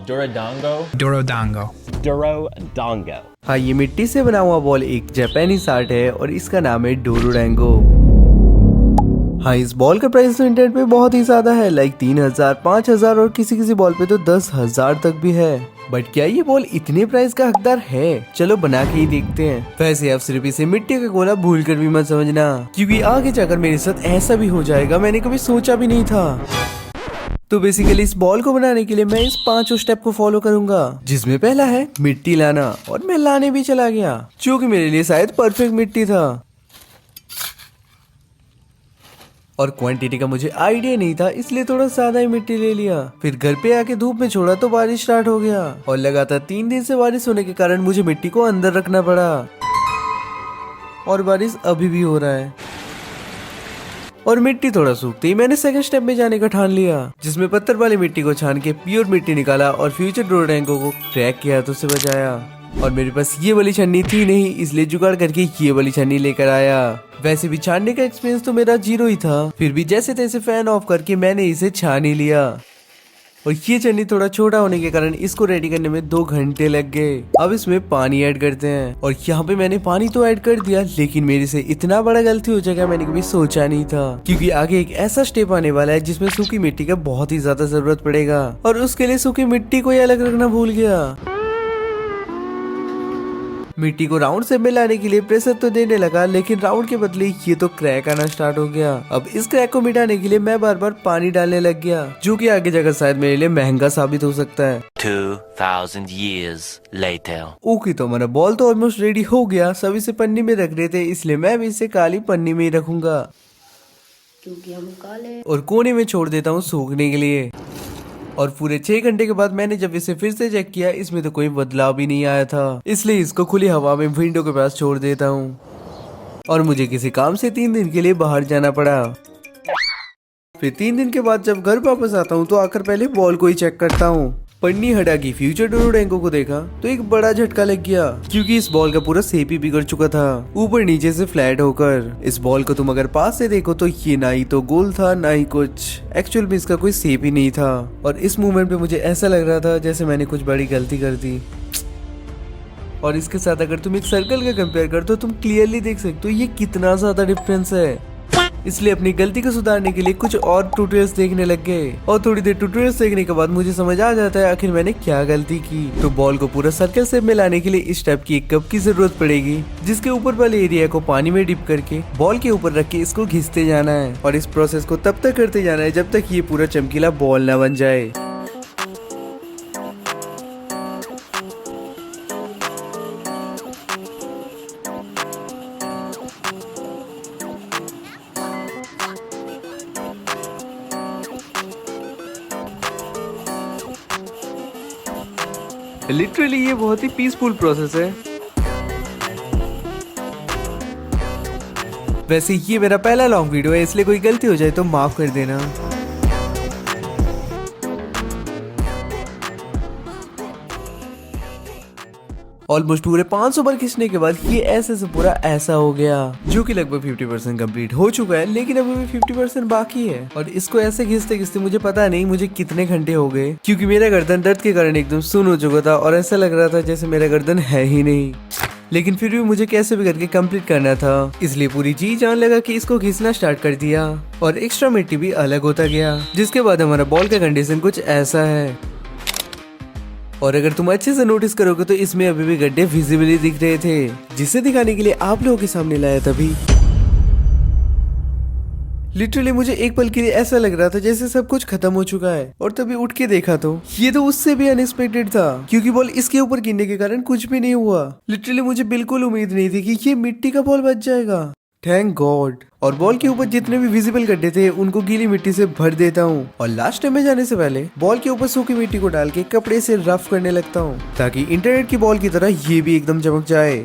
Durodongo. Durodongo. Durodongo. हाँ, ये मिट्टी से बना हुआ बॉल एक जापानीज आर्ट है और इसका नाम है डोरोडेंगो। हाँ, इस बॉल का प्राइस तो इंटरनेट पे बहुत ही ज्यादा है, लाइक 3000, 5000 और किसी किसी बॉल पे तो 10,000 तक भी है। बट क्या ये बॉल इतने प्राइस का हकदार है? चलो बना के ही देखते हैं। वैसे आप सिर्फ इसे मिट्टी का गोला भूल कर भी मत समझना, क्योंकि आगे जाकर मेरे साथ ऐसा भी हो जाएगा, मैंने कभी सोचा भी नहीं था। तो बेसिकली इस बॉल को बनाने के लिए मैं इस 5 स्टेप को फॉलो करूंगा, जिसमें पहला है मिट्टी लाना, और मैं लाने भी चला गया, जो कि मेरे लिए शायद परफेक्ट मिट्टी था। और क्वांटिटी का मुझे आइडिया नहीं था, इसलिए थोड़ा ज्यादा ही मिट्टी ले लिया। फिर घर पे आके धूप में छोड़ा तो बारिश स्टार्ट हो गया, और लगातार 3 दिन से बारिश होने के कारण मुझे मिट्टी को अंदर रखना पड़ा, और बारिश अभी भी हो रहा है। और मिट्टी थोड़ा सूखते ही मैंने सेकंड स्टेप में जाने का ठान लिया, जिसमें पत्थर वाली मिट्टी को छान के प्योर मिट्टी निकाला और फ्यूचर डोरोडेंगो को क्रैक के हाथों से बचाया। और मेरे पास ये वाली छन्नी थी नहीं, इसलिए जुगाड़ करके ये वाली छन्नी लेकर आया। वैसे भी छानने का एक्सपीरियंस तो मेरा 0 ही था, फिर भी जैसे तैसे फैन ऑफ करके मैंने इसे छान ही लिया। और ये छन्नी थोड़ा छोटा होने के कारण इसको रेडी करने में 2 घंटे लग गए। अब इसमें पानी ऐड करते हैं, और यहाँ पे मैंने पानी तो ऐड कर दिया, लेकिन मेरे से इतना बड़ा गलती हो जाएगा मैंने कभी सोचा नहीं था, क्योंकि आगे एक ऐसा स्टेप आने वाला है जिसमें सूखी मिट्टी का बहुत ही ज्यादा जरूरत पड़ेगा, और उसके लिए सूखी मिट्टी को ही अलग रखना भूल गया। मिट्टी को राउंड शेप में लाने के लिए प्रेशर तो देने लगा, लेकिन राउंड के बदले ये तो क्रैक आना स्टार्ट हो गया। अब इस क्रैक को मिटाने के लिए मैं बार बार पानी डालने लग गया, जो कि आगे जाकर शायद मेरे लिए महंगा साबित हो सकता है। 2000 years later. ओके, तो हमारा बॉल तो ऑलमोस्ट रेडी हो गया। सब इसे पन्नी में रख रहे थे, इसलिए मैं भी इसे काली पन्नी में ही रखूंगा, क्योंकि हम काले। और कोने में छोड़ देता हूँ सूखने के लिए। और पूरे 6 घंटे के बाद मैंने जब इसे फिर से चेक किया, इसमें तो कोई बदलाव भी नहीं आया था, इसलिए इसको खुली हवा में विंडो के पास छोड़ देता हूँ। और मुझे किसी काम से 3 दिन के लिए बाहर जाना पड़ा। फिर 3 दिन के बाद जब घर वापस आता हूँ तो आकर पहले बॉल को ही चेक करता हूँ। पन्नी हटा के फ्यूचर डोरोडेंगो को देखा तो एक बड़ा झटका लग गया, क्योंकि इस बॉल का पूरा शेप ही बिगड़ चुका था, ऊपर नीचे से फ्लैट होकर। इस बॉल को तुम अगर पास से देखो तो ये ना ही तो गोल था ना ही कुछ, एक्चुअल में इसका कोई शेप ही नहीं था। और इस मूवमेंट पे मुझे ऐसा लग रहा था जैसे मैंने कुछ बड़ी गलती कर दी। और इसके साथ अगर तुम एक सर्कल का कंपेयर कर तो तुम क्लियरली देख सकते हो ये कितना ज्यादा डिफरेंस है। इसलिए अपनी गलती को सुधारने के लिए कुछ और ट्यूटोरियल्स देखने लग गए, और थोड़ी देर ट्यूटोरियल्स देखने के बाद मुझे समझ आ जाता है आखिर मैंने क्या गलती की। तो बॉल को पूरा सर्कल शेप में लाने के लिए इस टाइप की एक कप की जरूरत पड़ेगी, जिसके ऊपर वाले एरिया को पानी में डिप करके बॉल के ऊपर रख के इसको घिसते जाना है, और इस प्रोसेस को तब तक करते जाना है जब तक ये पूरा चमकीला बॉल न बन जाए। लिटरली ये बहुत ही पीसफुल प्रोसेस है। वैसे ये मेरा पहला लॉन्ग वीडियो है, इसलिए कोई गलती हो जाए तो माफ कर देना। ऑलमोस्ट पूरे 500 बार खींचने के बाद ये ऐसे से पूरा ऐसा हो गया, जो कि लगभग 50% कंप्लीट हो चुका है, लेकिन अभी भी 50% बाकी है। और इसको ऐसे घिसते घिसते मुझे पता नहीं मुझे कितने घंटे हो गए, क्योंकि मेरा गर्दन दर्द के कारण एकदम सुन्न हो चुका था, और ऐसा लग रहा था जैसे मेरा गर्दन है ही नहीं। लेकिन फिर भी मुझे कैसे भी करके कंप्लीट करना था, इसलिए पूरी जी जान लगा कि इसको घिसना स्टार्ट कर दिया, और एक्स्ट्रा मिट्टी भी अलग होता गया, जिसके बाद हमारा बॉल का कंडीशन कुछ ऐसा है। और अगर तुम अच्छे से नोटिस करोगे तो इसमें अभी भी गड्ढे विजिबली दिख रहे थे, जिसे दिखाने के लिए आप लोगों के सामने लाया तभी। लिटरली मुझे एक पल के लिए ऐसा लग रहा था जैसे सब कुछ खत्म हो चुका है, और तभी उठ के देखा तो ये तो उससे भी अनएक्सपेक्टेड था, क्योंकि बॉल इसके ऊपर गिरने के कारण कुछ भी नहीं हुआ। लिटरली मुझे बिल्कुल उम्मीद नहीं थी कि ये मिट्टी का बॉल बच जाएगा। Thank God. और बॉल के ऊपर जितने भी विजिबल गड्ढे थे उनको गीली मिट्टी से भर देता हूँ, और लास्ट टाइम में जाने से पहले बॉल के ऊपर सूखी मिट्टी को डाल के कपड़े से रफ करने लगता हूँ, ताकि इंटरनेट की बॉल की तरह ये भी एकदम चमक जाए।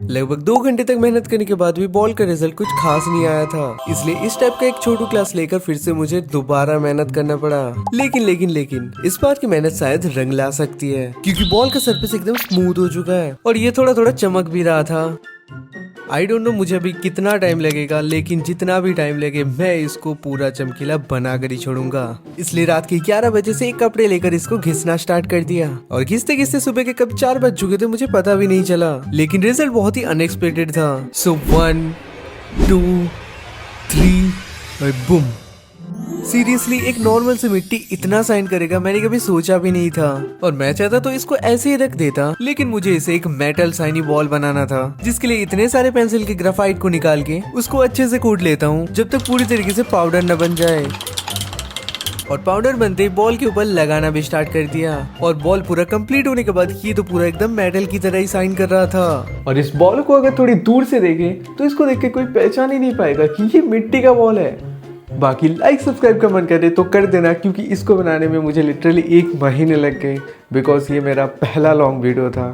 लगभग 2 घंटे तक मेहनत करने के बाद भी बॉल का रिजल्ट कुछ खास नहीं आया था, इसलिए इस टाइप का एक छोटू क्लास लेकर फिर से मुझे दोबारा मेहनत करना पड़ा। लेकिन इस बार की मेहनत शायद रंग ला सकती है, क्योंकि बॉल का सरफेस एकदम स्मूथ हो चुका है और ये थोड़ा थोड़ा चमक भी रहा था। आई डोंट नो मुझे अभी कितना टाइम लगेगा, लेकिन जितना भी टाइम लगे मैं इसको पूरा चमकीला बनाकर ही छोड़ूंगा। इसलिए रात के 11 बजे से एक कपड़े लेकर इसको घिसना स्टार्ट कर दिया और घिसते घिसते सुबह के कब 4 बज चुके थे मुझे पता भी नहीं चला। लेकिन रिजल्ट बहुत ही अनएक्सपेक्टेड था। सो 1 2 3 और बूम। सीरियसली एक नॉर्मल से मिट्टी इतना साइन करेगा मैंने कभी सोचा भी नहीं था, और मैं चाहता तो इसको ऐसे ही रख देता, लेकिन मुझे इसे एक मेटल साइनी बॉल बनाना था, जिसके लिए इतने सारे पेंसिल के ग्राफाइट को निकाल के उसको अच्छे से कूट लेता हूँ जब तक पूरी तरीके से पाउडर न बन जाए। और पाउडर बनते ही बॉल के ऊपर लगाना भी स्टार्ट कर दिया, और बॉल पूरा कंप्लीट होने के बाद ये तो पूरा एकदम मेटल की तरह ही साइन कर रहा था। और इस बॉल को अगर थोड़ी दूर से देखे तो इसको देख के कोई पहचान ही नहीं पाएगा कि ये मिट्टी का बॉल है। बाकी लाइक सब्सक्राइब कमेंट करे तो कर देना, क्योंकि इसको बनाने में मुझे लिटरली 1 महीने लग गए, बिकॉज ये मेरा पहला लॉन्ग वीडियो था।